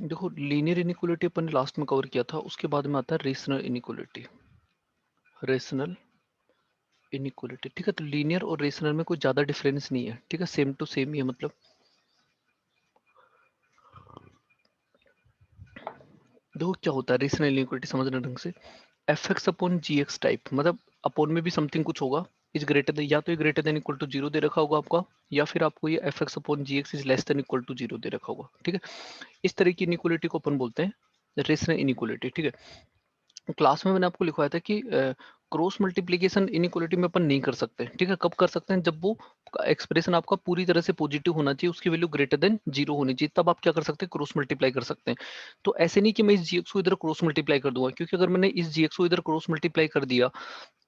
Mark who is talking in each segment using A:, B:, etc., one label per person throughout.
A: देखो linear inequality अपन ने last में कवर किया था, उसके बाद में आता है रेशनल इनिक्वालिटी। रेशनल इनिक्वालिटी, ठीक है। तो लीनियर और रेशनल में कोई ज्यादा डिफरेंस नहीं है, ठीक है, सेम टू सेम ही है। मतलब देखो क्या होता है रेशनल इनिक्वालिटी समझने ढंग से, F x upon g x type, मतलब अपॉन में भी समथिंग कुछ होगा, इज ग्रेटर देन, या तो ये greater than equal to zero दे रखा होगा आपका, या फिर आपको ये f x upon g x is less than equal to zero दे रखा होगा, ठीक है। इस तरह की इनिक्वालिटी को अपन बोलते हैं रेशनल इनिक्वालिटी, ठीक है। क्लास में मैंने आपको लिखवाया था कि क्रॉस मल्टीप्लीकेशन इनइक्वालिटी में अपन नहीं कर सकते, ठीक है। कब कर सकते हैं, जब वो एक्सप्रेशन आपका पूरी तरह से पॉजिटिव होना चाहिए, उसकी वैल्यू ग्रेटर देन जीरो होनी चाहिए, तब आप क्या कर सकते हैं, क्रॉस मल्टीप्लाई कर सकते हैं। तो ऐसे नहीं कि मैं इस जीएक्स को इधर क्रॉस मल्टीप्लाई कर दूंगा, क्योंकि अगर मैंने इस जीएक्स को इधर क्रॉस मल्टीप्लाई कर दिया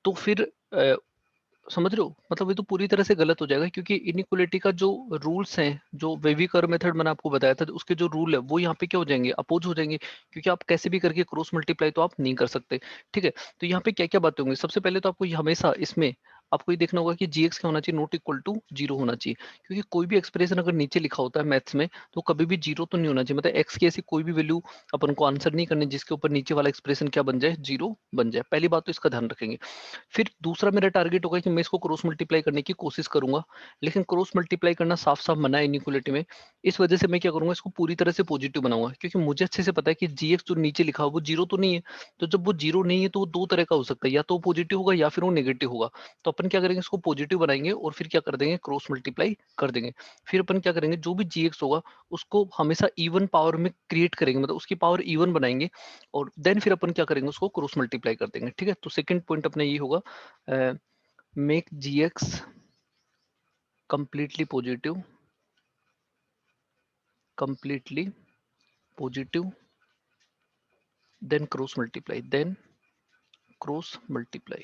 A: तो फिर समझ रहे हो, मतलब ये तो पूरी तरह से गलत हो जाएगा, क्योंकि इनइक्वालिटी का जो रूल्स हैं, जो वेवी कर्व मेथड मैंने आपको बताया था, उसके जो रूल है वो यहाँ पे क्या हो जाएंगे, अपोज हो जाएंगे, क्योंकि आप कैसे भी करके क्रॉस मल्टीप्लाई तो आप नहीं कर सकते, ठीक है। तो यहाँ पे क्या क्या बातें होंगी, सबसे पहले तो आपको हमेशा इसमें आपको ये देखना होगा कि जीएक्स क्या होना चाहिए, नॉट इक्वल टू जीरो होना चाहिए, क्योंकि कोई भी एक्सप्रेशन अगर नीचे लिखा होता है मैथ्स में तो कभी भी जीरो तो नहीं होना चाहिए, मतलब एक्स की ऐसी कोई भी वैल्यू अपन को आंसर नहीं करनी जिसके ऊपर नीचे वाला एक्सप्रेशन क्या बन जाए, जीरो बन जाए। पहली बात तो इसका ध्यान रखेंगे। फिर दूसरा मेरा टारगेट होगा कि मैं इसको क्रॉस मल्टीप्लाई करने की कोशिश करूंगा, लेकिन क्रॉस मल्टीप्लाई करना साफ साफ मना है इनइक्वालिटी में। इस वजह से मैं क्या करूंगा, इसको पूरी तरह से पॉजिटिव बनाऊंगा, क्योंकि मुझे अच्छे से पता है कि जीएक्स जो नीचे लिखा हो वो जीरो तो नहीं है। तो जब वो जीरो नहीं है तो वो दो तरह का हो सकता है, या तो पॉजिटिव होगा या फिर वो नेगेटिव होगा। तो अपन क्या करेंगे, इसको पॉजिटिव बनाएंगे और फिर क्या कर देंगे, क्रॉस मल्टीप्लाई कर देंगे। फिर अपन क्या करेंगे, जो भी जीएक्स होगा उसको हमेशा इवन पावर में क्रिएट करेंगे, मतलब उसकी पावर इवन बनाएंगे, और देन फिर अपन क्या करेंगे, उसको क्रॉस मल्टीप्लाई कर देंगे, ठीक है। तो सेकंड पॉइंट अपना ये होगा, make gx completely positive, completely positive, then cross multiply, then cross multiply।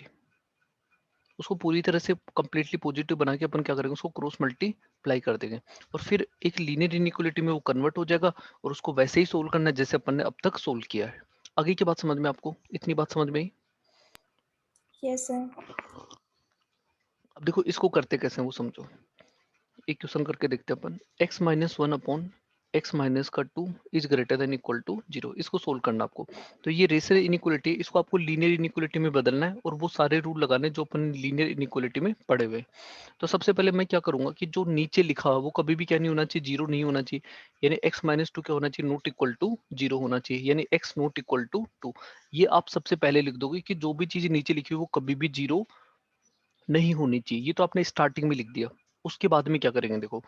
A: उसको पूरी तरह से कंप्लीटली पॉजिटिव बना के अपन क्या करेंगे, उसको क्रॉस मल्टीप्लाई कर देंगे, और फिर एक लीनियर इनिक्वालिटी में वो कन्वर्ट हो जाएगा, और उसको वैसे ही सोल्व करना है जैसे अपन ने अब तक सोल्व किया है। आगे की बात समझ में आपको, इतनी बात समझ में आई?
B: Yes sir.
A: अब देखो इसको करते कैसे हैं वो समझो। एक क्वेश्चन करके देखते हैं अपन, x minus one upon x minus का two is greater than equal to zero, इसको सोल्व करना आपको। तो ये रेशनल इनिक्वालिटी, इसको आपको लीनियर इनिक्वालिटी में बदलना है, और वो सारे रूल लगाने जो अपन लीनियर इनिक्वालिटी में पढ़े हुए हैं। तो सबसे पहले मैं क्या करूंगा कि जो नीचे लिखा है वो कभी भी क्या नहीं होना चाहिए, जीरो नहीं होना चाहिए, यानी x माइनस टू क्या होना चाहिए, नॉट इक्वल टू जीरो होना चाहिए, यानी x not equal to two. ये आप सबसे पहले लिख दोगे कि जो भी चीज नीचे लिखी है वो कभी भी जीरो नहीं होनी चाहिए, ये तो आपने स्टार्टिंग में लिख दिया। उसके बाद में क्या करेंगे, देखो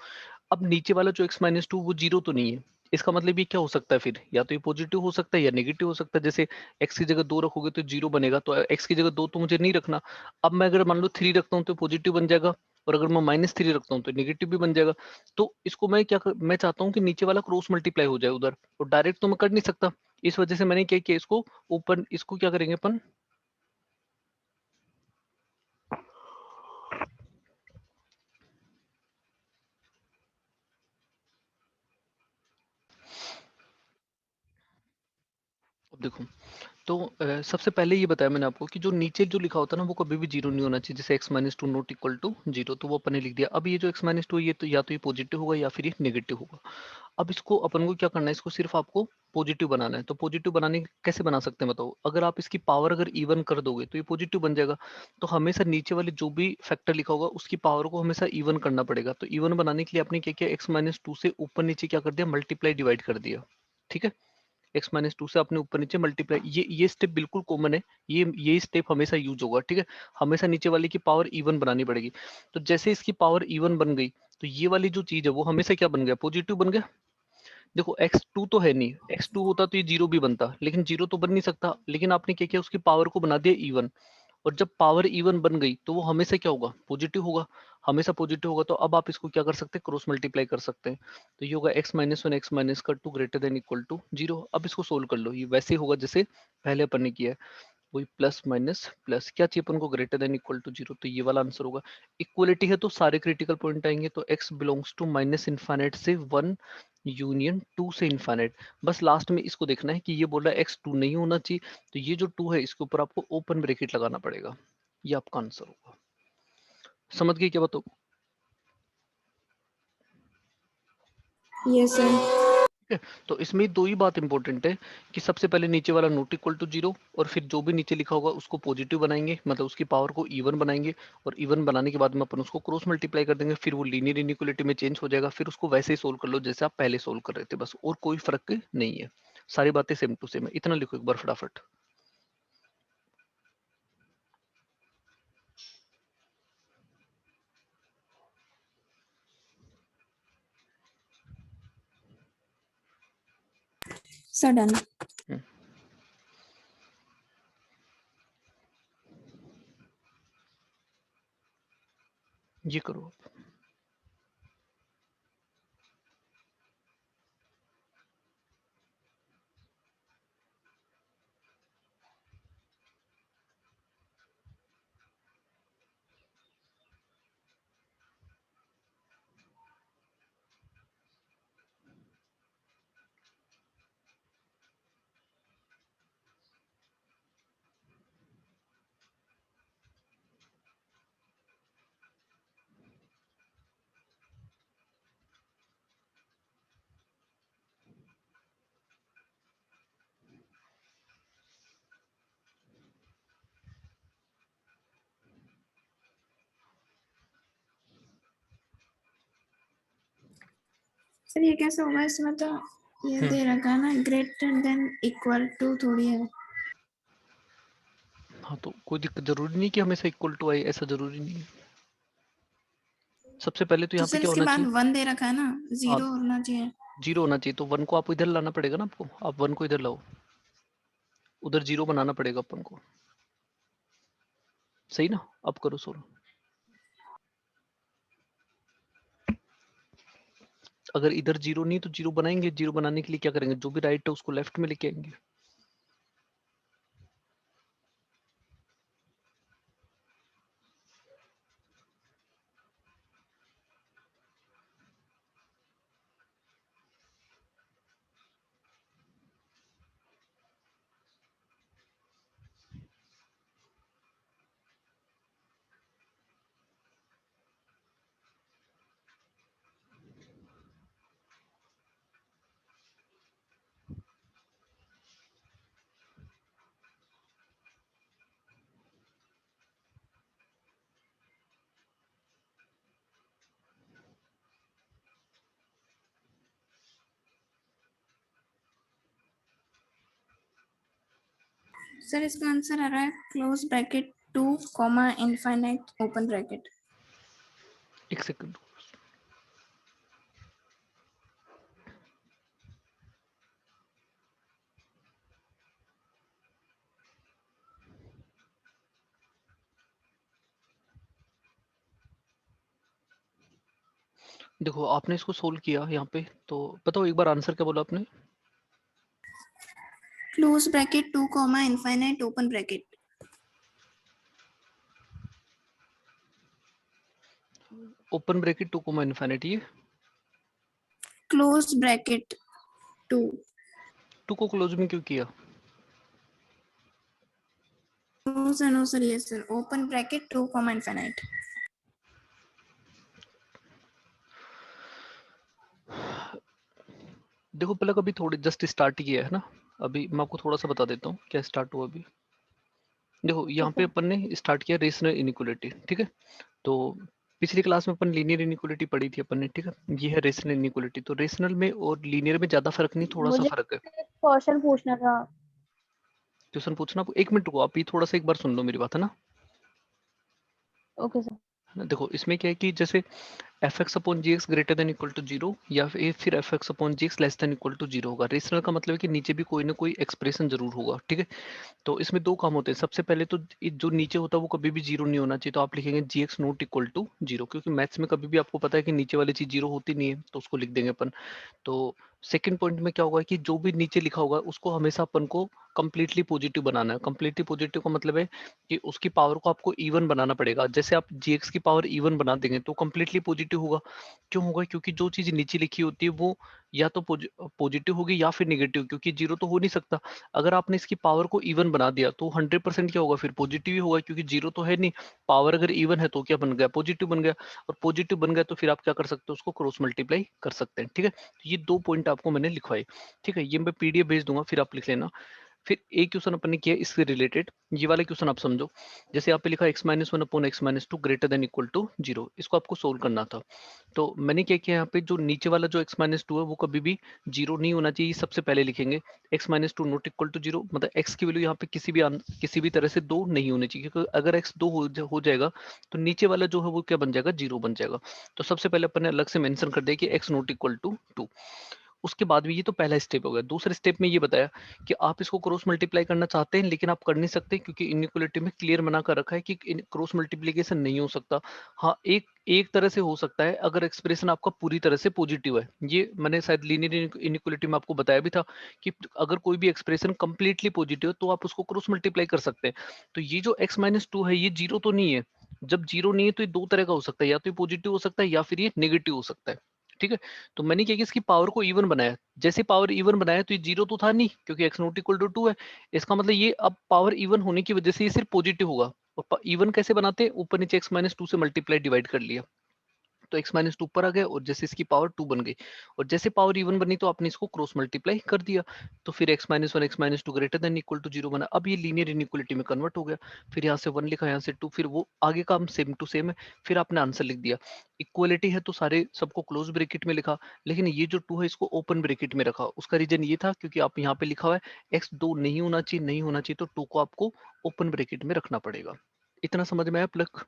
A: अब नीचे वाला जो x माइनस टू वो जीरो तो नहीं है, इसका मतलब ये क्या हो सकता है, फिर या तो ये पॉजिटिव हो सकता है या नेगेटिव हो सकता है। जैसे x की जगह दो रखोगे तो जीरो बनेगा, तो x की जगह दो तो मुझे नहीं रखना। अब मैं अगर मान लो थ्री रखता हूँ तो पॉजिटिव बन जाएगा, और अगर मैं माइनस थ्री रखता हूँ तो नेगेटिव भी बन जाएगा। तो इसको मैं मैं चाहता हूँ कि नीचे वाला क्रॉस मल्टीप्लाई हो जाए उधर, और डायरेक्ट तो मैं कर नहीं सकता। इस वजह से मैंने क्या किया, इसको ओपन, इसको क्या करेंगे अपन, अब देखो। तो सबसे पहले ये बताया मैंने आपको कि जो नीचे जो लिखा होता है ना वो कभी भी जीरो नहीं होना चाहिए, जैसे x minus two not equal to zero, तो वो अपन ने लिख दिया। अब ये जो x माइनस टू, ये तो या तो ये पॉजिटिव होगा या फिर ये नेगेटिव होगा। अब इसको अपन को क्या करना है, इसको सिर्फ आपको पॉजिटिव बनाना है। तो पॉजिटिव बनाने कैसे बना सकते हैं बताओ, अगर आप इसकी पावर अगर इवन कर दोगे तो ये पॉजिटिव बन जाएगा। तो हमेशा नीचे वाले जो भी फैक्टर लिखा होगा उसकी पावर को हमेशा इवन करना पड़ेगा। तो इवन बनाने के लिए आपने क्या किया, x माइनस टू से ऊपर नीचे क्या कर दिया, मल्टीप्लाई डिवाइड कर दिया, ठीक है। एक्स माइनस टू से आपने ऊपर नीचे मल्टीप्लाई, ये स्टेप बिल्कुल कॉमन है, ये स्टेप हमेशा यूज होगा, ठीक है। हमेशा नीचे वाले की पावर इवन बनानी पड़ेगी। तो जैसे इसकी पावर इवन बन गई तो ये वाली जो चीज है वो हमेशा क्या बन गया, पॉजिटिव बन गया। देखो एक्स टू तो है नहीं, एक्स टू होता तो ये जीरो भी बनता, लेकिन जीरो तो बन नहीं सकता, लेकिन आपने क्या किया, उसकी पावर को बना दिया इवन। और जब पावर इवन बन गई तो वो हमेशा क्या होगा, पॉजिटिव होगा, हमेशा पॉजिटिव होगा। तो अब आप इसको क्या कर सकते हैं, क्रॉस मल्टीप्लाई कर सकते हैं। तो ये होगा x minus one x minus का two greater than equal to zero. अब इसको सोल्व कर लो, ये वैसे ही होगा जैसे पहले अपन ने किया है, वही प्लस माइनस प्लस, क्या चाहिए अपन को, greater than equal to zero, तो ये वाला आंसर होगा। इक्वलिटी है तो सारे क्रिटिकल पॉइंट आएंगे, तो x belongs to minus infinite से वन यूनियन टू से इन्फाइनाइट। बस लास्ट में इसको देखना है कि ये बोल रहा है x टू नहीं होना चाहिए, तो ये जो टू है इसके ऊपर आपको ओपन ब्रैकेट लगाना पड़ेगा, ये आपका आंसर होगा। समझ गए क्या बताओ?
B: Yes sir.
A: तो इसमें दो ही बात इंपॉर्टेंट है कि सबसे पहले नीचे वाला नॉट इक्वल टू जीरो, और फिर जो भी नीचे लिखा होगा उसको पॉजिटिव बनाएंगे, मतलब उसकी पावर को इवन बनाएंगे, और इवन बनाने के बाद में अपन उसको क्रॉस मल्टीप्लाई कर देंगे, फिर वो लीनियर इनइक्वालिटी में चेंज हो जाएगा, फिर उसको वैसे ही सोल्व कर लो जैसे आप पहले सोल्व कर रहे थे, बस और कोई फर्क नहीं है, सारी बातें सेम टू सेम है। इतना लिखो एक बार फटाफट।
B: Sir done.
A: ये करो आप।
B: सर ये कैसे होगा? इसमें तो ये दे रखा है ना, ग्रेटर देन इक्वल टू थोड़ी है।
A: हाँ तो कोई दिक्कत जरूरी नहीं कि हमेशा इक्वल टू आए, ऐसा जरूरी नहीं है। सबसे पहले तो
B: तो
A: यहाँ पे
B: सर
A: क्या
B: इसके
A: होना
B: बाद
A: चाहिए?
B: 1 दे रखा है ना,
A: हाँ
B: 0 होना चाहिए।
A: जीरो होना चाहिए, तो वन को आपको इधर लाना पड़ेगा ना, आपको आप वन को इधर लाओ, उधर जीरो बनाना पड़ेगा अपन को, सही ना? अब करो सोल्व। अगर इधर जीरो नहीं तो जीरो बनाएंगे, जीरो बनाने के लिए क्या करेंगे, जो भी राइट है उसको लेफ्ट में लेके आएंगे।
B: सर इसका आंसर आ रहा है close bracket 2 comma infinite open bracket.
A: एक सेकंड। देखो आपने इसको सोल्व किया यहाँ पे, तो बताओ एक बार आंसर क्या बोला आपने?
B: Close bracket 2 comma infinite open bracket.
A: Open bracket two comma infinity, ये
B: क्लोज ब्रैकेट 2।
A: टू को क्लोज में क्यों किया?
B: नो सर ये sir open bracket 2 comma infinite.
A: देखो पहले कभी थोड़ी जस्ट स्टार्ट किया है ना, अभी मैं आपको थोड़ा सा बता देता हूँ क्या स्टार्ट हुआ अभी। देखो यहाँ
B: ठीक
A: पे
B: है।
A: अपन ने स्टार्ट किया रेशनल इनइक्वालिटी, ठीक है? तो पिछली क्लास में अपन लीनियर इनइक्वालिटी पढ़ी थी अपन ने, ठीक है? ये है रेशनल इनइक्वालिटी। तो रेशनल में और लीनियर में ज्यादा फर्क नहीं, थोड़ा सा
C: मुझे
A: फर्क है।
C: एक क्वेश्चन पूछना था।
A: क्वेश्चन पूछना? एक मिनट को आप ये थोड़ा सा एक बार सुन लो मेरी बात, है ना?
C: Okay sir.
A: है ना? देखो इसमें क्या है कि जैसे f x upon g x greater than equal to zero, या फिर f x upon g x less than equal to zero होगा। रेशनल का मतलब है कि नीचे भी कोई ना कोई एक्सप्रेशन जरूर होगा, ठीक है? तो इसमें दो काम होते हैं। सबसे पहले तो जो नीचे होता है वो कभी भी जीरो नहीं होना चाहिए, तो आप लिखेंगे g x not equal to zero, क्योंकि मैथ्स में कभी भी आपको पता है कि नीचे वाली चीज जीरो होती नहीं है, तो उसको लिख देंगे अपन। तो सेकंड पॉइंट में क्या होगा कि जो भी नीचे लिखा होगा उसको हमेशा अपन को कंप्लीटली पॉजिटिव बनाना है। कंप्लीटली पॉजिटिव का मतलब है कि उसकी पावर को आपको इवन बनाना पड़ेगा। जैसे आप जीएक्स की पावर इवन बना देंगे तो कंप्लीटली पॉजिटिव होगा। क्यों होगा? क्योंकि जो चीज नीचे लिखी होती है वो या तो पॉजिटिव होगी या फिर निगेटिव, क्योंकि जीरो तो हो नहीं सकता। अगर आपने इसकी पावर को इवन बना दिया तो 100% क्या होगा? फिर पॉजिटिव ही होगा, क्योंकि जीरो तो है नहीं। पावर अगर इवन है तो क्या बन गया? पॉजिटिव बन गया। और पॉजिटिव बन गया तो फिर आप क्या कर सकते हो? उसको क्रॉस मल्टीप्लाई कर सकते हैं। ठीक है, तो ये 2 पॉइंट आपको मैंने लिखवाए। ठीक है, ये मैं पीडीएफ भेज दूंगा, फिर आप लिख लेना। फिर एक क्वेश्चन अपन ने किया इससे रिलेटेड, ये वाला क्वेश्चन आप समझो। जैसे यहाँ पे लिखा x-1 upon x-2 greater than equal to 0, इसको आपको सोल्व करना था। तो मैंने क्या किया, यहाँ पे जो नीचे वाला जो x-2 है वो कभी भी जीरो नहीं होना चाहिए, सबसे पहले लिखेंगे। x-2 नॉट इक्वल टू 0, मतलब x की वैल्यू यहाँ पे किसी भी तरह से 2 नहीं होनी चाहिए, क्योंकि अगर x 2 हो जाएगा तो नीचे वाला जो है वो क्या बन जाएगा? 0 बन जाएगा। तो सबसे पहले अपन ने अलग से मेंशन कर दिया कि x नॉट इक्वल टू 2। उसके बाद भी ये तो पहला स्टेप हो गया। दूसरे स्टेप में ये बताया कि आप इसको क्रॉस मल्टीप्लाई करना चाहते हैं लेकिन आप कर नहीं सकते, क्योंकि इनइक्वालिटी में क्लियर मना कर रखा है कि क्रॉस मल्टीप्लीकेशन नहीं हो सकता। हाँ, एक एक तरह से हो सकता है, अगर एक्सप्रेशन आपका पूरी तरह से पॉजिटिव है। ये मैंने शायद लीनियर इनइक्वालिटी में आपको बताया भी था कि अगर कोई भी एक्सप्रेशन कंप्लीटली पॉजिटिव है तो आप उसको क्रॉस मल्टीप्लाई कर सकते हैं। तो ये जो x-2 है ये जीरो तो नहीं है। जब जीरो नहीं है तो ये दो तरह का हो सकता है, या तो ये पॉजिटिव हो सकता है या फिर ये नेगेटिव हो सकता है। ठीक है, तो मैंने क्या किया, इसकी पावर को इवन बनाया। जैसे पावर इवन बनाया तो ये जीरो तो था नहीं, क्योंकि एक्स नॉट इक्वल टू 2 है। इसका मतलब ये अब पावर इवन होने की वजह से ये सिर्फ पॉजिटिव होगा। और इवन कैसे बनाते हैं? ऊपर नीचे x-2 से मल्टीप्लाई डिवाइड कर लिया तो x-2 ऊपर आ गया, और जैसे इसकी पावर 2 बन गई, और जैसे पावर इवन बनी तो आपने इसको क्रॉस मल्टीप्लाई कर दिया। तो फिर x-1 x-2 greater than equal to 0 बना। अब ये लीनियर इनइक्वालिटी में कन्वर्ट हो गया। फिर यहाँ से 1 लिखा, यहाँ से 2, फिर वो आगे का हम सेम टू सेम है। फिर आपने आंसर लिख दिया। इक्वालिटी है तो सारे सबको क्लोज ब्रैकेट में लिखा, लेकिन ये जो 2 है इसको ओपन ब्रैकेट में रखा। उसका रीजन ये था क्योंकि आप यहाँ पे लिखा हुआ है x 2 नहीं होना चाहिए, नहीं होना चाहिए, तो 2 को आपको ओपन ब्रैकेट में रखना पड़ेगा। इतना समझ में आया प्लग?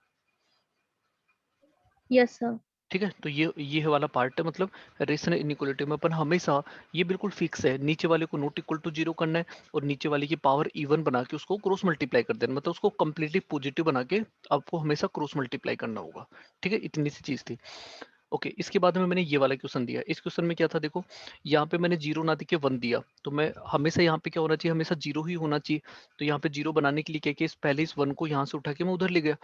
C: Yes sir.
A: ठीक है, तो ये वाला पार्ट है, मतलब रेशनल इनइक्वालिटी में अपन हमेशा, ये बिल्कुल फिक्स है, नीचे वाले को नॉट इक्वल टू 0 करना है और नीचे वाले की पावर इवन बना के उसको क्रॉस मल्टीप्लाई कर देना, मतलब उसको कंप्लीटली पॉजिटिव बना के आपको हमेशा क्रॉस मल्टीप्लाई करना होगा। ठीक है, इतनी सी चीज थी। ओके, इसके बाद में मैंने ये वाला क्वेश्चन दिया। इस क्वेश्चन में क्या था देखो, यहाँ पे मैंने जीरो ना देके 1 दिया, तो मैं हमेशा यहाँ पे क्या होना चाहिए? हमेशा जीरो ही होना चाहिए। तो यहाँ पे जीरो बनाने के लिए क्या किया, पहले इस 1 को यहाँ से उठा के मैं उधर ले गया।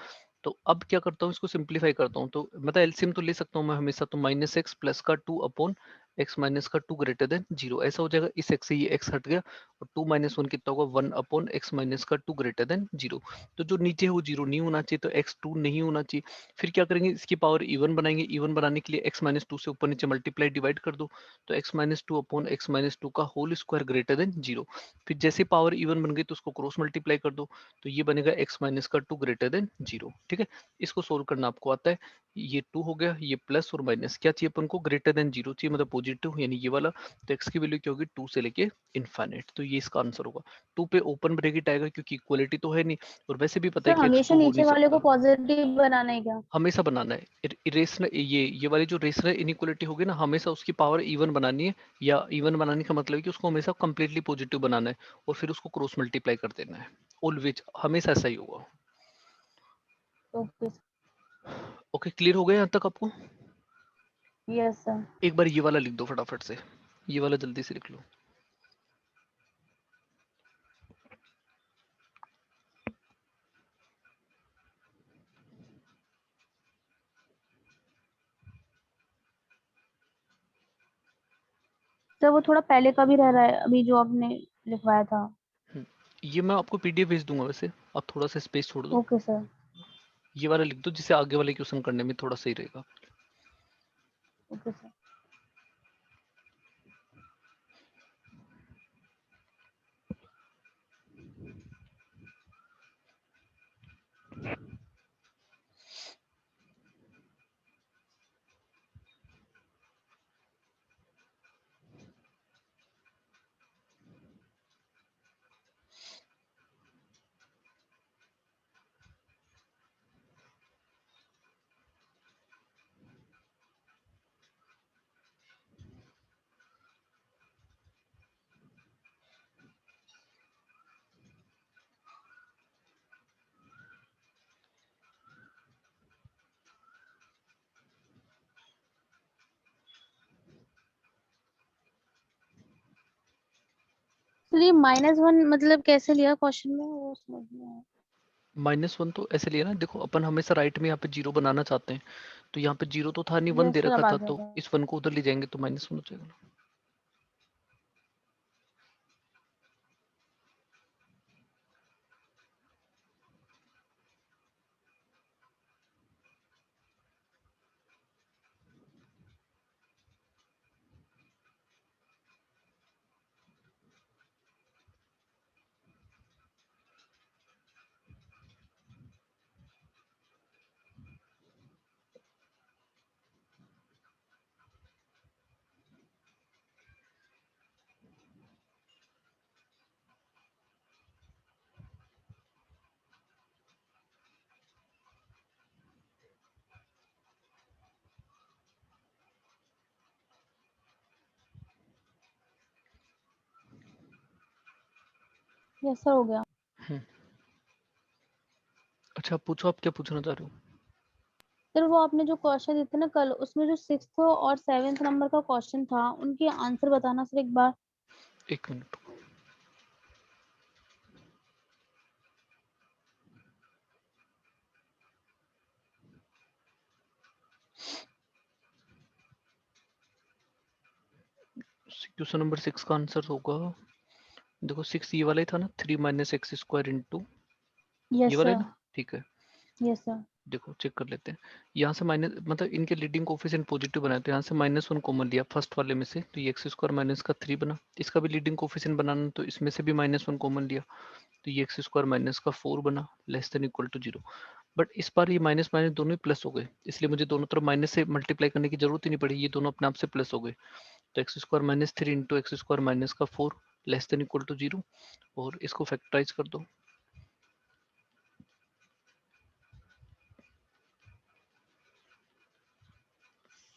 A: तो अब क्या करता हूँ, इसको सिंप्लीफाई करता हूँ, तो मतलब एलसीएम तो ले सकता हूँ मैं हमेशा। तो -x प्लस का 2 अपॉन x माइनस का 2 ग्रेटर देन 0, ऐसा हो जाएगा। इस x से ये x हट गया, और 2 - 1 कितना होगा? 1 अपॉन x माइनस का 2 ग्रेटर देन 0। तो जो नीचे है वो जीरो नहीं होना चाहिए, तो x2 नहीं होना चाहिए। फिर क्या करेंगे, इसकी पावर इवन बनाएंगे। इवन बनाने के लिए x-2 से ऊपर नीचे मल्टीप्लाई डिवाइड कर दो, तो x-2 अपॉन x-2 का होल स्क्वायर ग्रेटर देन 0। फिर जैसे पावर इवन बन गई तो उसको क्रॉस मल्टीप्लाई कर दो, तो ये बनेगा x माइनस का 2 ग्रेटर देन 0। ठीक है, इसको सोल्व करना आपको आता है। ये 2 हो गया, ये प्लस और माइनस क्या चाहिए अपन को? ग्रेटर देन 0 चाहिए, मतलब पॉजिटिव, यानी ये वाला। तो x की वैल्यू क्या होगी? 2 से लेके इनफाइनाइट, तो ये इसका आंसर होगा। 2 पे ओपन ब्रैकेट आएगा क्योंकि इक्वलिटी तो है नहीं, और वैसे भी पता है
C: सर
A: कि
C: हमेशा
A: x2 हो नहीं
C: नीचे वाले को
A: सकता।
C: पॉजिटिव बनाना है क्या?
A: हमेशा बनाना है रेशनल, ये वाली जो रेशनल इनइक्वालिटी होगी ना, हमेशा उसकी पावर इवन बनानी है। या इवन बनाने का मतलब है कि उसको हमेशा कंप्लीटली पॉजिटिव बनाना है, और फिर उसको क्रॉस मल्टीप्लाई कर देना है। ऑलवेज हमेशा ऐसा ही होगा।
C: ओके।
A: ओके, क्लियर हो गया यहाँ तक आपको?
C: Yes sir.
A: एक बार ये वाला लिख दो फटाफट से, ये वाला जल्दी से लिख लो।
C: सर वो थोड़ा पहले का भी रह रहा है अभी जो आपने लिखवाया था।
A: ये मैं आपको पीडीएफ भेज दूंगा, वैसे आप थोड़ा सा स्पेस छोड़ दो।
C: Okay sir.
A: ये वाला लिख दो, जिससे आगे वाले क्वेश्चन करने में थोड़ा सही रहेगा।
C: Okay sir. तो ये -1 मतलब कैसे लिया क्वेश्चन में, वो समझ में आया।
A: -1 तो ऐसे लिया ना, देखो अपन हमेशा राइट में यहाँ पे 0 बनाना चाहते हैं, तो यहाँ पे 0 तो था नहीं, 1 दे
C: यस सर,
A: रखा
C: अब आ
A: था,
C: गया
A: तो
C: था।
A: इस 1 को उधर ले जाएंगे तो -1 हो जाएगा ना।
C: यस सर, हो गया।
A: हम्म, अच्छा पूछो, आप क्या पूछना चाह रहे हो?
C: सर वो आपने जो क्वेश्चन दिए थे ना कल, उसमें जो 6th और 7th नंबर का क्वेश्चन था, उनके आंसर बताना सर एक बार।
A: 1 मिनट। 6 नंबर 6 का आंसर होगा, देखो 6 ये वाला ही था ना, 3 - x स्क्वायर इंटू ये
C: यस
A: वाला है
C: सर।
A: ना, ठीक है।
C: Yes sir.
A: देखो चेक कर लेते हैं, यहाँ से माइनस मतलब इनके लीडिंग कोफिशिएंट पॉजिटिव बनाए, तो यहाँ से -1 कॉमन लिया फर्स्ट वाले में से, तो ये एक्स स्क्वायर माइनस का 3 बना। इसका भी लीडिंग कोफिशिएंट बनाना, तो इसमें से भी -1 कॉमन लिया, तो ये एक्स स्क्वायर माइनस का 4 बना, less than equal to 0। But इस बार ये माइनस माइनस दोनों ही प्लस हो गए, इसलिए मुझे दोनों तरफ माइनस से मल्टीप्लाई करने की जरूरत ही नहीं पड़ी, ये दोनों अपने आप से प्लस हो गए। तो x square minus 3 into x square minus का 4 लेस देन इक्वल टू 0, और इसको फैक्टराइज कर दो।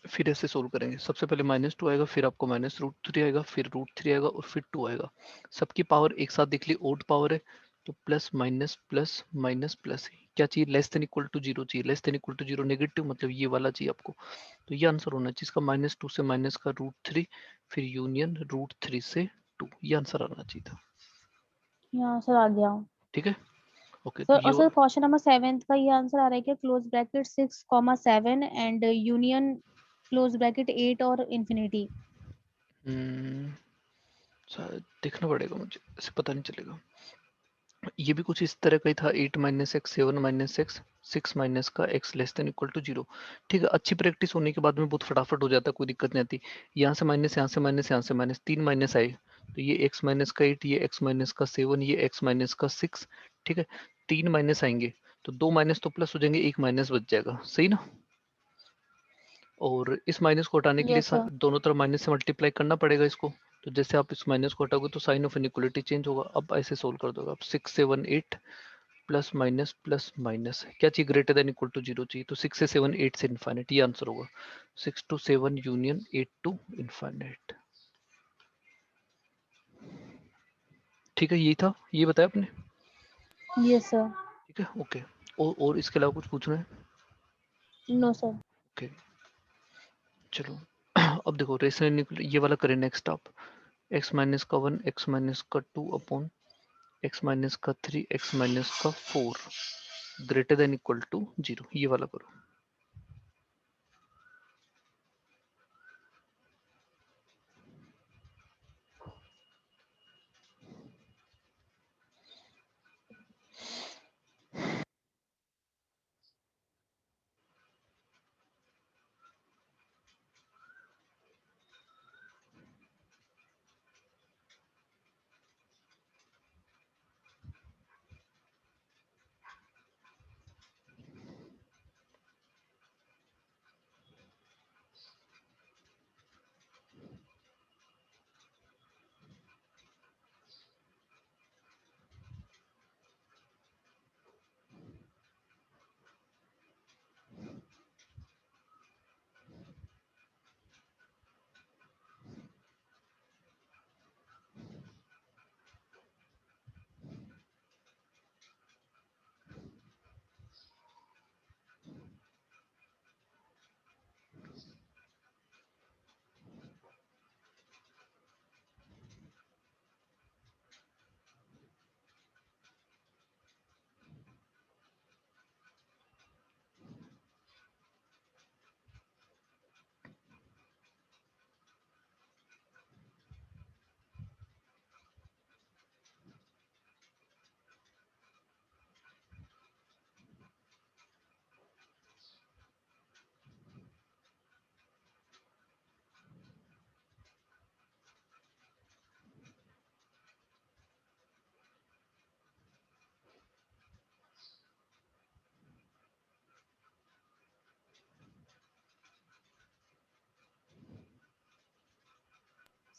A: फिर ऐसे सोल्व करेंगे, सबसे पहले -2 आएगा, फिर आपको -√3 आएगा, फिर √3 आएगा, और फिर 2 आएगा। सबकी पावर एक साथ देख ली, ओड पावर है, तो plus minus plus minus plus है। क्या चाहिए? लेस देन इक्वल टू 0 चाहिए, less than equal to 0 negative मतलब ये वाला चाहिए आपको। तो ये आंसर होना चाहिए इसका, -2 से माइनस का √3, फिर यूनियन √3 से 2, ये आंसर आना चाहिए था।
C: यहाँ सर आ गया।
A: ठीक है, ओके।
C: सर
A: तो
C: और
A: ये
C: सर क्वेश्चन नंबर 7th का ये आंसर आ रहा है क्या, close bracket 6, 7 and union close bracket 8 और इंफिनिटी।
A: हम्म, शायद देखना पड़ेगा मुझे, ऐसे पता नहीं चलेगा। ये भी कुछ इस तरह का ही था, 8 - x 7 - x 6 माइनस का x less than equal to 0। ठीक है, अच्छी प्रैक्टिस होने के बाद में बहुत फटाफट हो जाता है, कोई दिक्कत नहीं आती। यहाँ से माइनस, यहाँ से माइनस, यहाँ से माइनस, 3 माइनस आए, तो ये x माइनस का 8, ये x माइनस का 7, ये x माइनस का 6। ठीक है, 3 माइनस आएंगे, तो 2 माइनस तो प्लस हो जाएंगे, 1 माइनस बच जाएगा, सही ना। और इस माइनस को हटाने के लिए
C: यस सर।
A: दोनों तरफ माइनस से मल्टीप्लाई करना पड़ेगा इसको। तो जैसे आप इस माइनस को हटाओगे तो साइन ऑफ इनइक्वालिटी चेंज होगा। अब ऐसे सोल्व कर दोगे आप, 6 7 8 प्लस माइनस क्या चाहिए? ग्रेटर देन इक्वल टू 0 चाहिए, तो 6 से 7 8 से इन्फाइनाइट, ये आंसर होगा। 6 to 7 यूनियन 8 to इन्फाइनाइट। ठीक है, यही था, ये बताया आपने।
C: Yes sir.
A: ठीक है, ओके। और इसके अलावा कुछ पूछना है?
C: No sir.
A: ओके, चलो। अब देखो रेशनल ये वाला करें नेक्स्ट आप। x माइनस का 1, x माइनस का 2 अपॉन x माइनस का 3, x माइनस का 4 ग्रेटर देन इक्वल टू 0, ये वाला करो।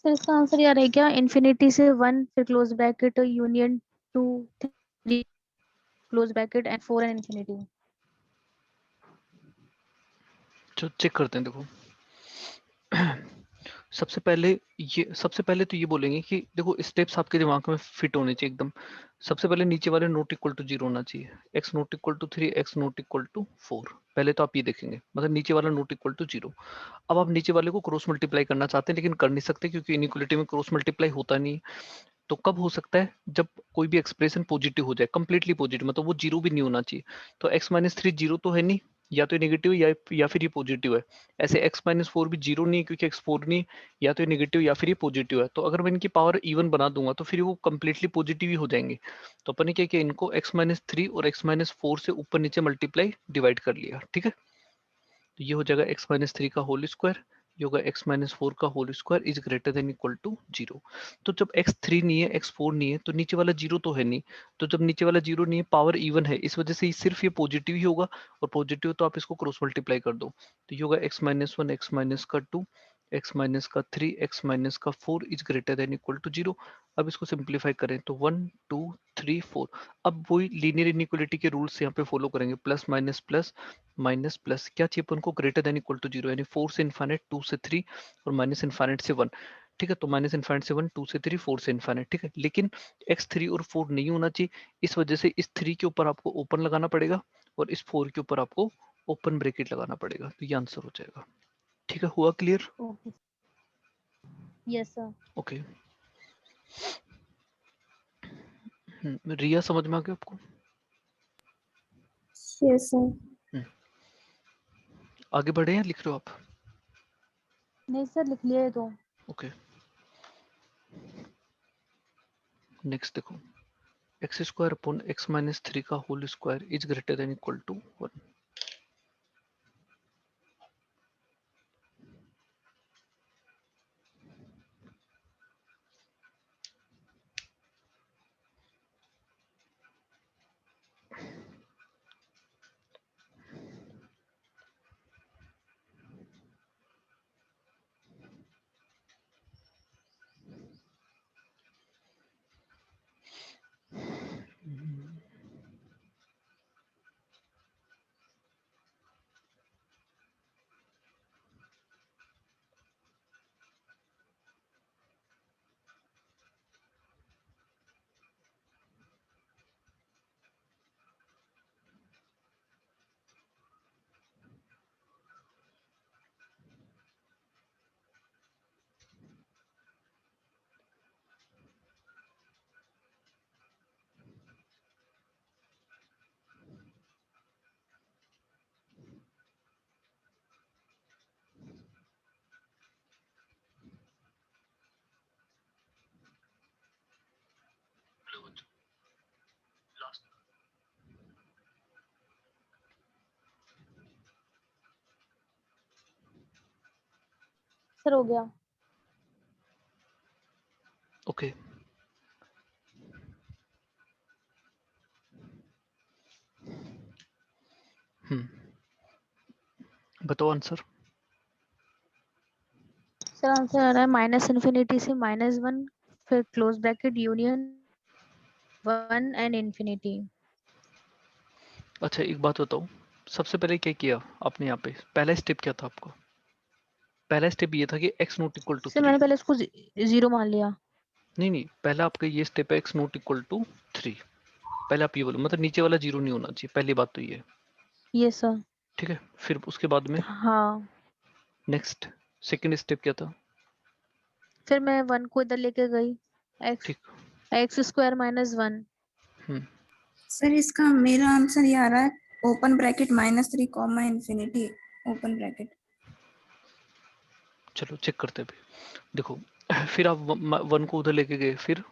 C: सर इसका आंसर यार है क्या, इन्फिनिटी से 1 फिर close bracket union 2 3 close bracket and 4 and infinity.
A: जो चेक करते हैं देखो सबसे पहले तो ये बोलेंगे कि देखो स्टेप्स आपके दिमाग में फिट होने चाहिए एकदम। सबसे पहले नीचे वाले नॉट इक्वल टू 0 होना चाहिए, x not equal to 3, x not equal to 4। पहले तो आप ये देखेंगे, मतलब नीचे वाला नॉट इक्वल टू 0। अब आप नीचे वाले को क्रॉस मल्टीप्लाई करना चाहते हैं लेकिन कर नहीं सकते क्योंकि इनइक्वालिटी में क्रॉस मल्टीप्लाई होता नहीं है। तो कब हो सकता है, जब कोई भी एक्सप्रेशन पॉजिटिव हो जाए, कंप्लीटली पॉजिटिव, मतलब वो जीरो भी नहीं होना चाहिए। तो x-3 जीरो तो है नहीं, या तो नेगेटिव या फिर ये पॉजिटिव है। ऐसे x-4 भी जीरो नहीं है क्योंकि x4 नहीं है, या तो ये नेगेटिव या फिर ये पॉजिटिव है। तो अगर मैं इनकी पावर इवन बना दूंगा तो फिर वो कंप्लीटली पॉजिटिव ही हो जाएंगे। तो अपन ने क्या किया, इनको x-3 और x-4 से ऊपर नीचे मल्टीप्लाई डिवाइड कर लिया, ठीक है। तो ये हो जाएगा x-3 का होल स्क्वायर, ये होगा x-4 का whole square is greater than equal to 0। तो जब x3 नहीं है, x4 नहीं है, तो नीचे वाला जीरो तो है नहीं। तो जब नीचे वाला जीरो नहीं है, पावर इवन है, इस वजह से सिर्फ ये पॉजिटिव ही होगा। और पॉजिटिव तो आप इसको क्रॉस मल्टीप्लाई कर दो, तो ये होगा x-1 x-2 x-3 x-4 is greater than equal to 0। अब इसको सिंप्लीफाई करें तो 1 2 3 4। अब वही लीनियर इनइक्वालिटी के रूल्स यहाँ पे फॉलो करेंगे, plus minus plus minus plus, क्या चाहिए अपन को, ग्रेटर देन इक्वल टू 0, यानी 4 से इन्फाइनाइट, 2 से 3 और माइनस इन्फाइनाइट से 1। ठीक है, तो माइनस इन्फाइनाइट से 1, 2 से 3, 4 से इन्फाइनाइट, ठीक है। लेकिन x3 और 4 नहीं होना चाहिए, इस वजह से इस 3 के ऊपर आपको ओपन लगाना पड़ेगा और इस 4 के ऊपर आपको ओपन ब्रैकेट लगाना पड़ेगा। तो ये आंसर हो जाएगा, ठीक है। हुआ clear?
C: Okay yes sir.
A: Okay, Riya समझ में आ गया आपको?
B: Yes sir.
A: आगे बढ़े या लिख रहे हो आप?
C: नहीं सर लिख लिया है तो।
A: ओके, नेक्स्ट देखो, एक्स स्क्वायर अपॉन x-3 का whole square is greater than equal to 1।
C: Sir हो गया।
A: ओके, बताओ आंसर।
C: सर आंसर आ रहा है माइनस इन्फिनिटी से -1 फिर close bracket union 1 and infinity.
A: अच्छा एक बात बताओ, सबसे पहले क्या किया आपने यहाँ पे, पहला स्टेप क्या था आपका? पहला स्टेप ये था कि x not equal to
C: sir
A: 3।
C: मैंने पहले इसको जीरो मान लिया।
A: नहीं नहीं, पहला आपका ये स्टेप है x नॉट इक्वल टू 3। पहले आप ये बोलो, मतलब नीचे वाला जीरो नहीं होना चाहिए, पहली बात तो ये है,
C: ये सर।
A: ठीक है। फिर उसके बाद में
C: हाँ
A: नेक्स्ट सेकंड स्टेप क्या था?
C: फिर मैं 1 को इधर लेके गई, एक्स
A: ठीक,
C: एक्स स्क्वायर -1।
A: हम्म,
B: सर इसका मेरा आंसर ये आ रहा है, open bracket -3 comma infinity open bracket.
A: चलो चेक करते हैं अभी। देखो फिर आप 1 को उधर लेके गए, फिर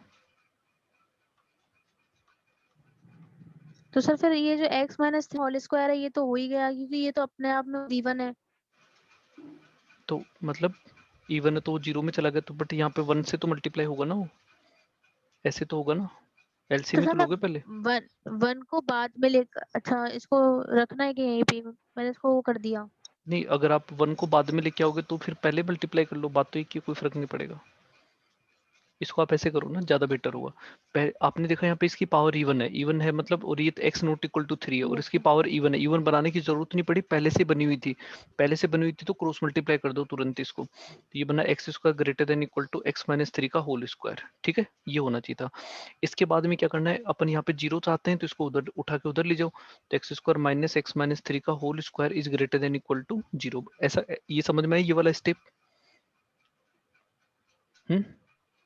C: तो सर फिर ये जो x - होल स्क्वायर है ये तो हो ही गया क्योंकि ये तो अपने आप में इवन है।
A: तो मतलब इवन है तो वो जीरो में चला गया, तो बट यहाँ पे 1 से तो मल्टीप्लाई होगा ना वो, ऐसे तो होगा ना,
C: तो
A: एलसीएम ही
C: सर
A: तो
C: मैं
A: लोगे पहले।
C: वन को बाद में लेकर, अच्छा इसको रखना है कि यहीं पे मैंने इसको वो कर दिया।
A: नहीं, अगर आप 1 को बाद में लेके आओगे तो फिर पहले मल्टीप्लाई कर लो, बात तो एक ही, कोई फर्क नहीं पड़ेगा। इसको आप ऐसे करो ना, ज्यादा बेटर होगा। आपने देखा यहाँ पे इसकी पावर इवन है मतलब, और ये एक्स नॉट इक्वल टू 3 है और
C: Yes,
A: इसकी
C: sir.
A: पावर इवन है। इवन बनाने की जरूरत नहीं पड़ी, पहले से बनी हुई थी। पहले से बनी हुई थी तो क्रॉस मल्टीप्लाई कर दो तुरंत इसको, तो ये बना x square greater than equal to x minus 3 का होल स्क्वायर। ठीक है, ये होना चाहिए था। इसके बाद में क्या करना है, अपन यहाँ पे जीरो चाहते हैं तो इसको उधर उठा के उधर ले जाओ, तो x square minus x minus 3 का whole square is greater than equal to 0। ऐसा ये समझ में आया ये वाला स्टेप?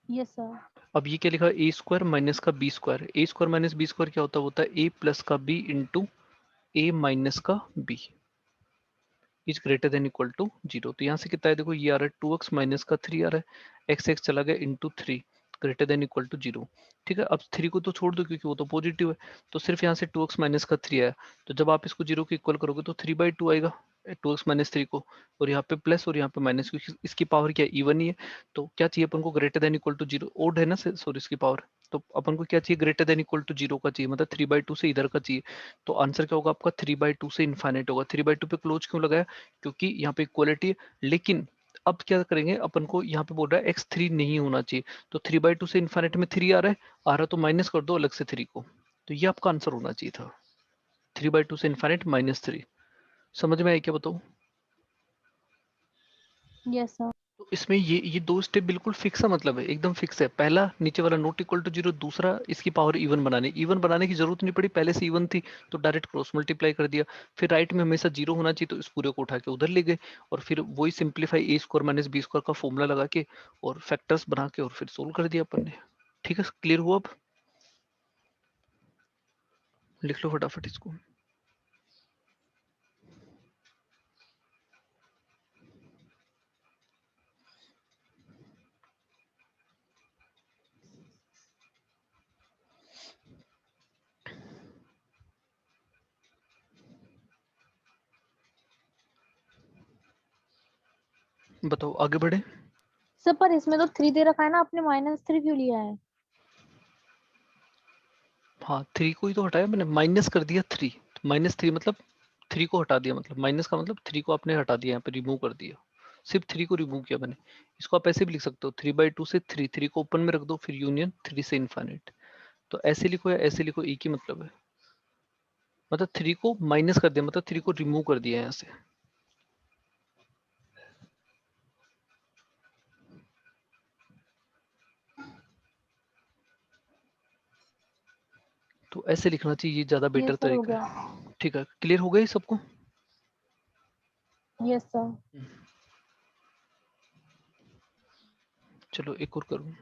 C: Yes, sir.
A: अब ये क्या लिखा, ए स्क्वायर माइनस का b square. A square minus b square क्या होता है ए प्लस का बी इंटू ए माइनस का b is greater than equal to 0। तो यहाँ से कितना है देखो, ये आ रहा है 2x माइनस का 3 आ रहा है, एक्स एक्स चला गया into 3 greater than equal to 0। ठीक है, अब 3 को तो छोड़ दो क्योंकि वो तो पॉजिटिव है, तो सिर्फ यहाँ से 2x माइनस का 3 आया। तो जब आप इसको 0 के इक्वल करोगे तो 3/2 आएगा 2x माइनस 3 को, और यहाँ पे प्लस और यहाँ पे माइनस, क्योंकि इसकी पावर क्या इवन ही है। तो क्या चाहिए अपन को, greater than equal to 0। Odd है ना सॉरी इसकी पावर, तो अपन को क्या चाहिए, ग्रेटर देन इक्वल टू 0 का चाहिए, मतलब 3/2 से इधर का चाहिए। तो आंसर क्या होगा आपका, 3/2 से इनफाइनाइट होगा। 3/2 पे क्लोज क्यों लगाया, क्योंकि यहाँ पे इक्वलिटी है। लेकिन अब क्या करेंगे अपन को, यहाँ पे बोल रहा है x3 नहीं होना चाहिए, तो 3/2 से इन्फाइनाइट में 3 आ रहा है तो माइनस कर दो अलग से 3 को, तो ये आपका आंसर होना चाहिए था, 3/2 से इन्फाइनाइट माइनस 3। समझ में आया क्या, बताओ?
C: Yes, sir.
A: तो इसमें ये दो स्टेप बिल्कुल फिक्स है, मतलब है एकदम फिक्स है। पहला नीचे वाला नॉट इक्वल टू 0, दूसरा इसकी पावर इवन बनाने की जरूरत नहीं पड़ी, पहले से इवन थी तो डायरेक्ट क्रॉस मल्टीप्लाई कर दिया। फिर राइट में हमेशा 0 होना चाहिए तो इस पूरे को उठा के उधर ले गए, और फिर वही सिंप्लीफाई ए स्क्वायर माइनस बी स्क्वायर का फॉर्मूला लगा के और फैक्टर्स बना के और फिर सोल्व कर दिया अपन ने। ठीक है, क्लियर हुआ? अब लिख लो फटाफट इसको। बताओ आगे बढ़े।
C: सर पर इसमें तो 3 दे रखा है ना, आपने -3 क्यों लिया है?
A: हाँ 3 को ही तो हटाया मैंने, माइनस कर दिया 3, -3 मतलब 3 को हटा दिया, मतलब माइनस का मतलब 3 को आपने हटा दिया, यहाँ पे रिमूव कर दिया, सिर्फ 3 को रिमूव किया मैंने। इसको आप ऐसे भी लिख सकते हो, 3/2 से 3 को ओपन में रख दो, फिर यूनियन 3 से इनफाइनाइट। तो ऐसे लिखो या ऐसे लिखो, एक ही मतलब है, मतलब 3 को माइनस कर दिया, मतलब 3 को रिमूव कर दिया यहाँ से। तो ऐसे लिखना चाहिए, ये ज्यादा बेटर
C: यस सर, हो
A: तरीका
C: गया।
A: है। ठीक है, क्लियर हो गया ये सबको?
C: Yes sir.
A: चलो एक और करूँ।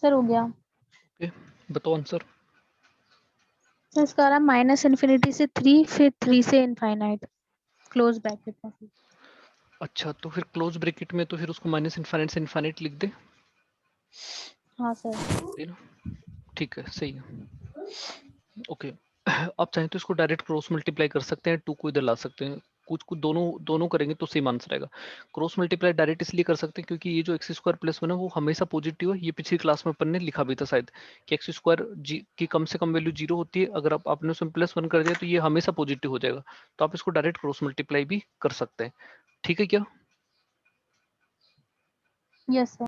C: सर हो गया।
A: ओके, बताओ आंसर।
C: सर इसका आ रहा माइनस इन्फिनिटी से 3, फिर 3 से इनफाइनाइट, क्लोज ब्रैकेट में।
A: अच्छा, तो फिर क्लोज ब्रैकेट में तो फिर उसको माइनस इनफाइनाइट से इनफाइनाइट लिख दे।
C: हाँ सर।
A: है ना, ठीक है, सही है। ओके, आप चाहें तो इसको डायरेक्ट क्रॉस मल्टीप्लाई कर सकते हैं, 2 को इधर ला सकते हैं, कुछ कुछ दोनों दोनों करेंगे तो सेम आंसर आएगा। क्रॉस मल्टीप्लाई डायरेक्ट इसलिए कर सकते हैं क्योंकि ये जो एक्स स्क्वायर प्लस वन है वो हमेशा पॉजिटिव है। ये पिछली क्लास में अपन ने लिखा भी था शायद कि एक्स स्क्वायर जी की कम से कम वैल्यू 0 होती है, अगर आपने उसमें प्लस वन कर दिया तो ये हमेशा पॉजिटिव हो जाएगा। तो आप इसको डायरेक्ट क्रॉस मल्टीप्लाई भी कर सकते हैं, ठीक है क्या।
C: Yes sir.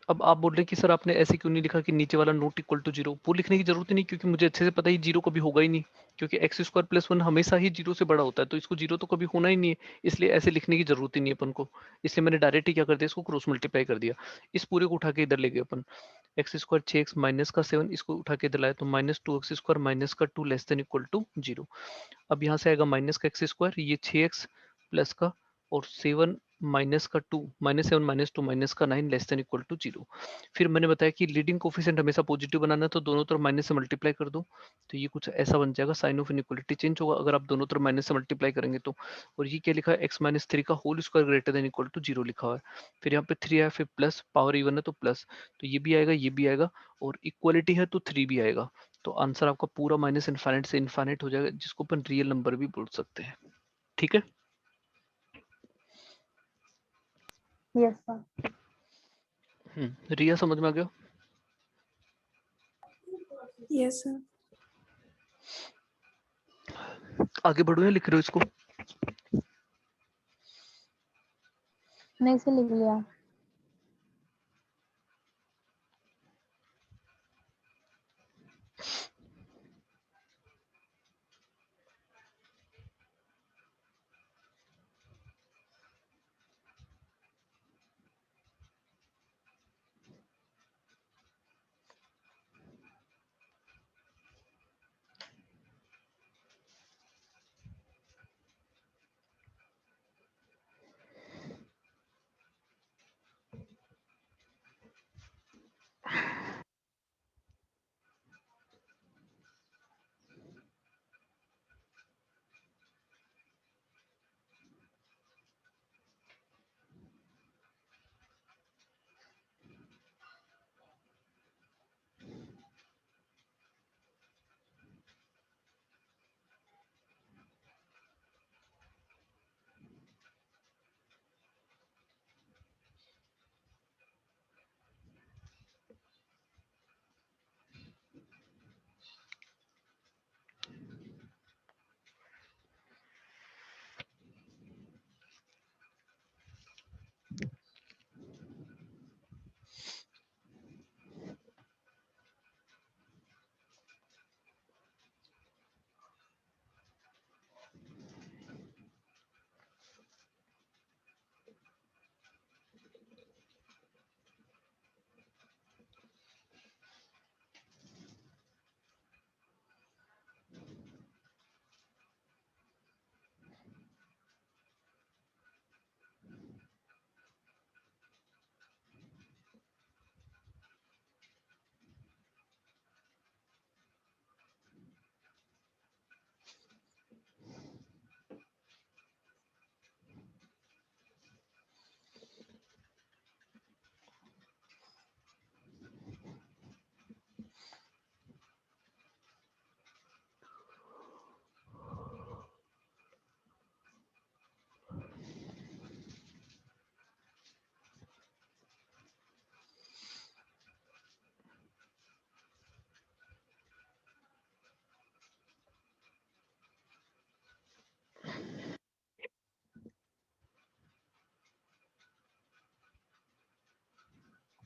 A: अब आप बोल रहे हैं कि सर आपने ऐसे क्यों नहीं लिखा कि नीचे वाला नॉट इक्वल टू जीरो, वो लिखने की जरूरत ही नहीं क्योंकि मुझे अच्छे से पता है जीरो कभी होगा ही नहीं, क्योंकि एक्स स्क्वायर प्लस वन हमेशा ही जीरो से बड़ा होता है, तो इसको जीरो तो कभी होना ही नहीं है, इसलिए ऐसे लिखने की जरूरत ही नहीं है अपन को। इसलिए मैंने डायरेक्ट ही क्या कर दिया, इसको क्रॉस मल्टीप्लाई कर दिया। इस पूरे को उठा के इधर ले गए अपन, एक्स स्क्वायर 6x माइनस का 7, इसको उठा के इधर लाया तो माइनस 2x स्क्वायर माइनस का 2 less than equal to zero. अब यहाँ से आएगा माइनस का एक्स स्क्वायर, ये 6x प्लस का और 7 माइनस का 2, माइनस 7 माइनस 2 माइनस का 9 less than equal to zero. फिर मैंने बताया कि लीडिंग कोफिशिएंट हमेशा पॉजिटिव बनाना है, तो दोनों तरफ माइनस से मल्टीप्लाई कर दो, तो ये कुछ ऐसा बन जाएगा, साइन ऑफ इनइक्वालिटी चेंज होगा अगर आप दोनों तरफ माइनस से मल्टीप्लाई करेंगे तो। और ये क्या लिखा है, एक्स माइनस थ्री का whole square greater than equal to zero लिखा हुआ है। फिर यहाँ पे 3 आया, फिर प्लस पावर इवन है तो प्लस, तो ये भी आएगा ये भी आएगा, और इक्वलिटी है तो 3 भी आएगा। तो आंसर आपका पूरा माइनस इनफाइनाइट से इनफाइनाइट हो जाएगा, जिसको अपन रियल नंबर भी बोल सकते हैं, ठीक है।
C: Yes sir.
A: रिया समझ में आ गया।
B: Yes sir.
A: आगे बढ़ो या लिख रहे हो इसको।
C: नहीं से लिख लिया।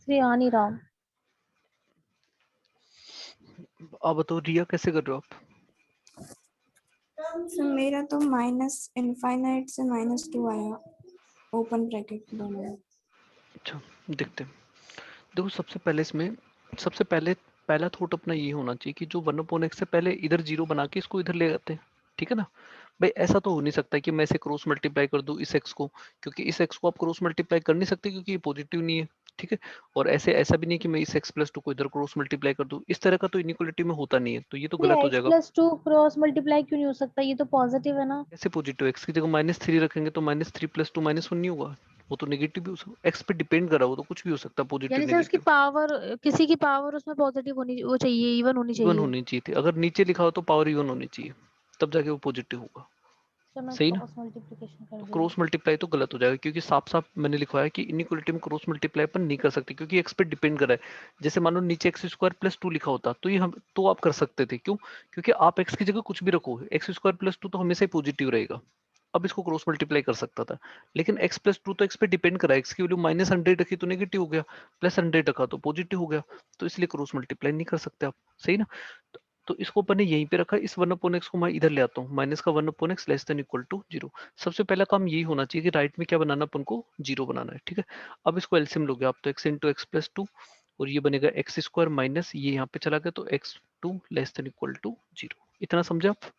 C: श्री आ नहीं रहा।
A: आप बताओ रिया कैसे कर रहे हो आप।
B: सर मेरा तो माइनस इनफाइनाइट से -2 आया, ओपन ब्रैकेट दोनों में।
A: अच्छा, देखते हैं। देखो सबसे पहले इसमें, सबसे पहले पहला थॉट अपना ये होना चाहिए कि जो 1/x से पहले इधर जीरो बना के इसको इधर ले आते हैं, ठीक है ना। भाई ऐसा तो हो नहीं सकता कि मैं इसे क्रॉस मल्टीप्लाई कर दूं इस x को, क्योंकि इस x को आप क्रॉस मल्टीप्लाई कर नहीं सकते क्योंकि ये पॉजिटिव नहीं है, ठीक है। और ऐसे ऐसा भी नहीं कि मैं इस x प्लस टू को इधर क्रॉस मल्टीप्लाई कर दूं, इस तरह का तो इनइक्वालिटी में होता नहीं है, तो ये तो
C: ये
A: गलत हो
C: x
A: जाएगा।
C: प्लस टू क्रॉस मल्टीप्लाई क्यों नहीं हो सकता, ये तो पॉजिटिव है ना।
A: कैसे पॉजिटिव? x की जगह -3 रखेंगे तो -3 + 2 -1 नहीं होगा, वो तो नेगेटिव भी हो सकता, x पे डिपेंड कर रहा हो तो कुछ भी हो सकता है, पॉजिटिव
C: यानी सर उसकी
A: नेगेटिव।
C: पावर, किसी की पावर उसमें पॉजिटिव होनी, वो चाहिए, इवन होनी
A: इवन
C: चाहिए।
A: होनी चाहिए थी, अगर नीचे लिखा हो तो पावर इवन होनी चाहिए, तब जाके वो पॉजिटिव होगा।
C: तो मैं
A: सही ना?
C: क्रॉस मल्टीप्लिकेशन कर
A: तो
C: रही हूँ।
A: क्रॉस मल्टीप्लाई तो गलत हो जाएगा, क्योंकि साफ साफ मैंने लिखवाया कि इनइक्वालिटी में क्रॉस मल्टीप्लाई अपन नहीं कर सकते, क्योंकि x पे डिपेंड कर रहा है। जैसे मान लो नीचे x² + 2 लिखा होता तो ये हम तो आप कर सकते थे, क्यों? क्योंकि आप x की जगह कुछ भी रखो, x² + 2 तो हमेशा ही पॉजिटिव रहेगा, अब इसको क्रॉस मल्टीप्लाई कर सकता था। लेकिन x + 2 तो x पे डिपेंड कर रहा है, x की वैल्यू -100 रखी तो नेगेटिव हो गया, +100 रखा तो पॉजिटिव हो गया, तो इसलिए क्रॉस मल्टीप्लाई नहीं कर सकते आप। सही ना? तो इसको अपन ने यहीं पे रखा, इस 1/x को मैं इधर ले आता हूँ, माइनस का 1/x less than equal to 0। सबसे पहला काम यही होना चाहिए कि राइट में क्या बनाना, अपन को 0 बनाना है, ठीक है। अब इसको एलसीएम लोगे आप तो x × x + 2, और ये बनेगा x² माइनस ये यहाँ पे चला गया तो x2 less than equal to 0। इतना समझे आप?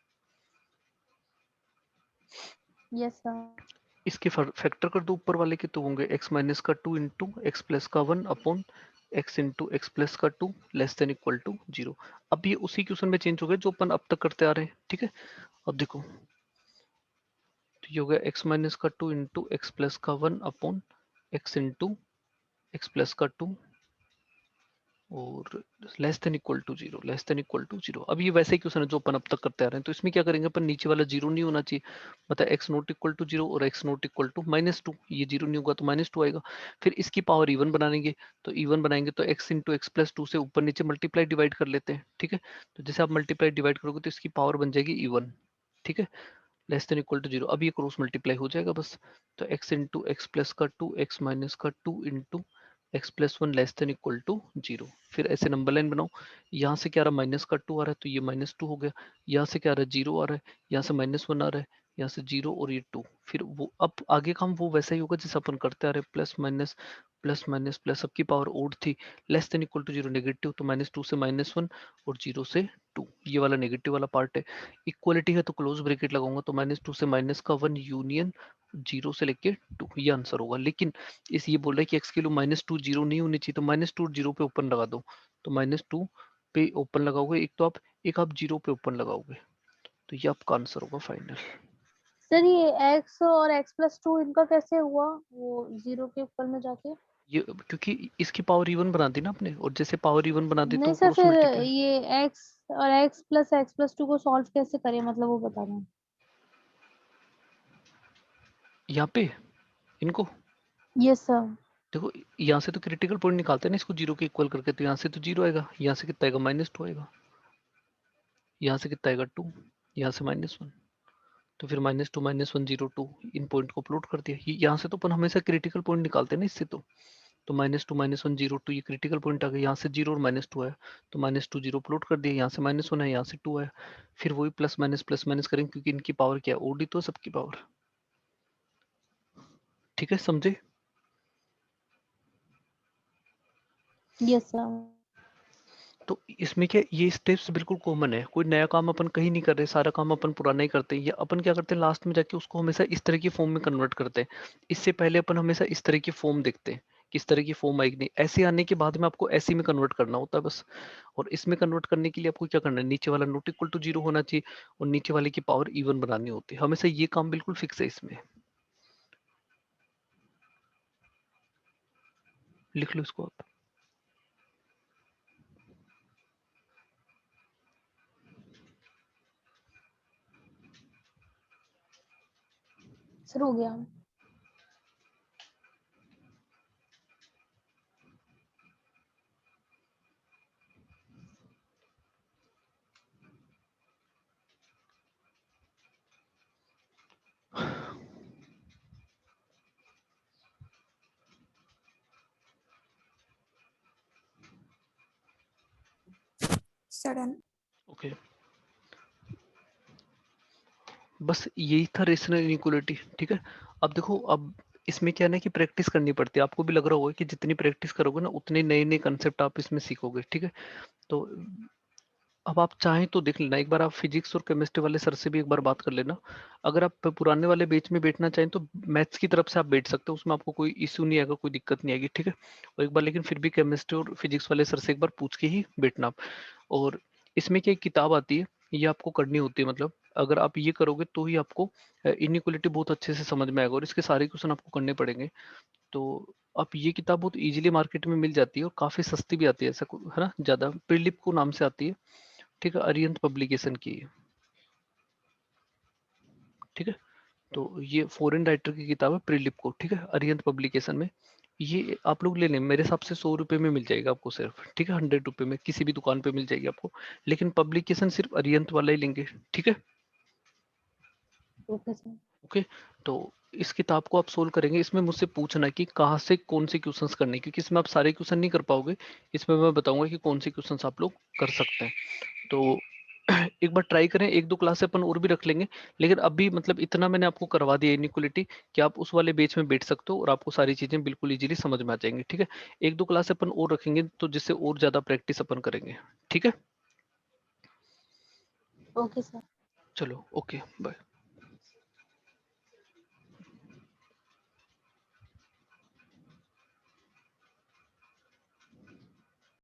C: Yes sir.
A: इसके फैक्टर कर दो ऊपर वाले के, तो होंगे x माइनस का 2 इंटू एक्स प्लस का 1 upon x into x plus का 2 लेस देन इक्वल टू 0। अब ये उसी क्वेश्चन में चेंज हो गया जो अपन अब तक करते आ रहे हैं, ठीक है। अब देखो, तो ये हो गया x माइनस का 2 इंटू एक्स प्लस का 1 upon x into x plus का 2 और less than equal to 0, less than equal to 0। अब ये वैसे ही क्वेश्चन है जो अपन अब तक करते आ रहे हैं, तो इसमें क्या करेंगे अपन, नीचे वाला 0 नहीं होना चाहिए, मतलब x नॉट इक्वल टू 0 और x नॉट इक्वल टू -2, ये 0 नहीं होगा तो -2 आएगा। फिर इसकी पावर इवन बनाएंगे, तो इवन बनाएंगे तो x इंटू एक्स प्लस 2 से ऊपर नीचे मल्टीप्लाई डिवाइड कर लेते हैं, ठीक है। तो जैसे आप मल्टीप्लाई डिवाइड करोगे तो इसकी पावर बन जाएगी इवन, ठीक है, लेस देन इक्वल टू 0। अब ये क्रॉस मल्टीप्लाई हो जाएगा बस, तो x इंटू एक्स प्लस का 2 x माइनस का 2 into x plus 1 less than equal to 0। फिर ऐसे नंबर लाइन बनाओ, यहाँ से क्या आ रहा है, माइनस का 2 आ रहा है तो ये -2 हो गया, यहाँ से क्या आ रहा है, 0 आ रहा है, यहाँ से -1 आ रहा है, यहाँ से 0 और ये 2। फिर वो अब आगे काम वो वैसा ही होगा जैसे अपन करते आ रहे हैं, प्लस माइनस प्लस, सबकी पावर ओड थी, less than equal to 0 negative, तो -2 से -1 और 0 से 2, ये वाला नेगेटिव वाला पार्ट है। इक्वलिटी है तो क्लोज ब्रैकेट लगाऊंगा, तो -2 से -1 यूनियन 0 से लेके 2, ये आंसर होगा। लेकिन इस ये बोल रहा है कि x की वैल्यू -2 0 नहीं होनी चाहिए, तो -2 0 पे ओपन लगा दो, तो -2 पे ओपन लगाओगे, एक आप 0 पे ओपन लगाओगे, तो ये आपका आंसर होगा फाइनल।
C: सर ये x और x प्लस 2 इनका कैसे हुआ, वो 0 के ऊपर में जाके।
A: ये क्योंकि इसकी पावर इवन बना दी ना आपने, और जैसे पावर इवन बना दी तो
C: नहीं
A: वो
C: सर,
A: क्रॉस
C: फिर
A: मल्टीप्लाई।
C: ये x और x प्लस 2 को सॉल्व कैसे करें, मतलब वो बताना।
A: यहाँ पे इनको
C: यस सर।
A: देखो, यहाँ से तो क्रिटिकल पॉइंट निकालते हैं ना इसको 0 के इक्वल करके, तो यहाँ से तो 0 आएगा, यहाँ से कितना आएगा, -2 आएगा, यहाँ से कितना आएगा 2, यहाँ से -1, तो फिर -2 -1 0 2, इन पॉइंट को प्लॉट कर दिया। यहाँ से तो अपन हमेशा क्रिटिकल पॉइंट निकालते हैं ना इससे, तो -2 -1 0 2, ये क्रिटिकल पॉइंट आ गया, यहाँ से 0 और -2 आया, तो -2 0 प्लॉट कर दिया, यहाँ से -1 है, यहाँ से 2 आया, फिर वही प्लस माइनस करेंगे क्योंकि इनकी पावर क्या है, ओडी तो है सबकी पावर, ठीक है, समझे?
C: Yes sir.
A: तो इसमें क्या, ये स्टेप्स बिल्कुल कॉमन है, कोई नया काम अपन कहीं नहीं कर रहे, सारा काम अपन पुराना ही करते हैं, या अपन क्या करते हैं लास्ट में जाके उसको हमेशा इस तरह की फॉर्म में कन्वर्ट करते हैं। इससे पहले अपन हमेशा इस तरह की फॉर्म देखते हैं, किस तरह की फॉर्म आएगी, नहीं ऐसे आने के बाद में आपको ऐसे में कन्वर्ट करना होता है बस। और इसमें कन्वर्ट करने के लिए आपको क्या करना है, नीचे वाला नॉट इक्वल टू 0 होना चाहिए, और नीचे वाले की पावर इवन बनानी होती है, हमेशा ये काम बिल्कुल फिक्स है इसमें। लिख लो इसको आप।
C: सर हो गया।
B: सडन।
A: ओके, बस यही था रेशनल इनइक्वालिटी, ठीक है। अब देखो, अब इसमें क्या है ना कि प्रैक्टिस करनी पड़ती है, आपको भी लग रहा होगा कि जितनी प्रैक्टिस करोगे ना उतने नए नए कंसेप्ट आप इसमें सीखोगे, ठीक है। तो अब आप चाहें तो देख लेना, एक बार आप फिजिक्स और केमिस्ट्री वाले सर से भी एक बार बात कर लेना। अगर आप पुराने वाले बैच में बैठना चाहें तो मैथ्स की तरफ से आप बैठ सकते हो, उसमें आपको कोई इश्यू नहीं आएगा, कोई दिक्कत नहीं आएगी, ठीक है। और एक बार लेकिन फिर भी केमिस्ट्री और फिजिक्स वाले सर से एक बार पूछ के ही बैठना आप। और इसमें क्या एक किताब आती है, ये आपको करनी होती है, मतलब अगर आप ये करोगे तो ही आपको इनइक्वालिटी बहुत अच्छे से समझ में आएगा, और इसके सारे क्वेश्चन आपको करने पड़ेंगे। तो आप ये किताब बहुत इजीली मार्केट में मिल जाती है और काफ़ी सस्ती भी आती है, ऐसा है ना, ज़्यादा प्रिलिप को नाम से आती है, ठीक है, अरिहंत पब्लिकेशन की है, ठीक है। तो ये फॉरेन राइटर की किताब है प्रिलिप को, ठीक है, अरिहंत पब्लिकेशन में। ये आप लोग ले लें, मेरे हिसाब से 100 रुपये में मिल जाएगा आपको सिर्फ, ठीक है, 100 रुपये में किसी भी दुकान पे मिल जाएगी आपको, लेकिन पब्लिकेशन सिर्फ अरिहंत वाला ही लेंगे, ठीक है।
C: Okay sir.
A: ओके। तो इस किताब को आप सोल्व करेंगे, इसमें मुझसे पूछना कि कहाँ से कौन से क्वेश्चंस करने हैं, क्योंकि इसमें आप सारे क्वेश्चन नहीं कर पाओगे, इसमें मैं बताऊंगा कि कौन से क्वेश्चंस आप लोग कर सकते हैं। तो एक बार ट्राई करें, एक दो क्लास अपन और भी रख लेंगे, लेकिन अभी मतलब इतना मैंने आपको करवा दिया इनइक्वालिटी कि आप उस वाले बेच में बैठ सकते हो और आपको सारी चीजें बिल्कुल इजीली समझ में आ जाएंगी, ठीक है। एक दो क्लास अपन और रखेंगे तो जिससे और ज्यादा प्रैक्टिस अपन करेंगे, ठीक है।
C: Okay sir.
A: चलो, ओके, बाय।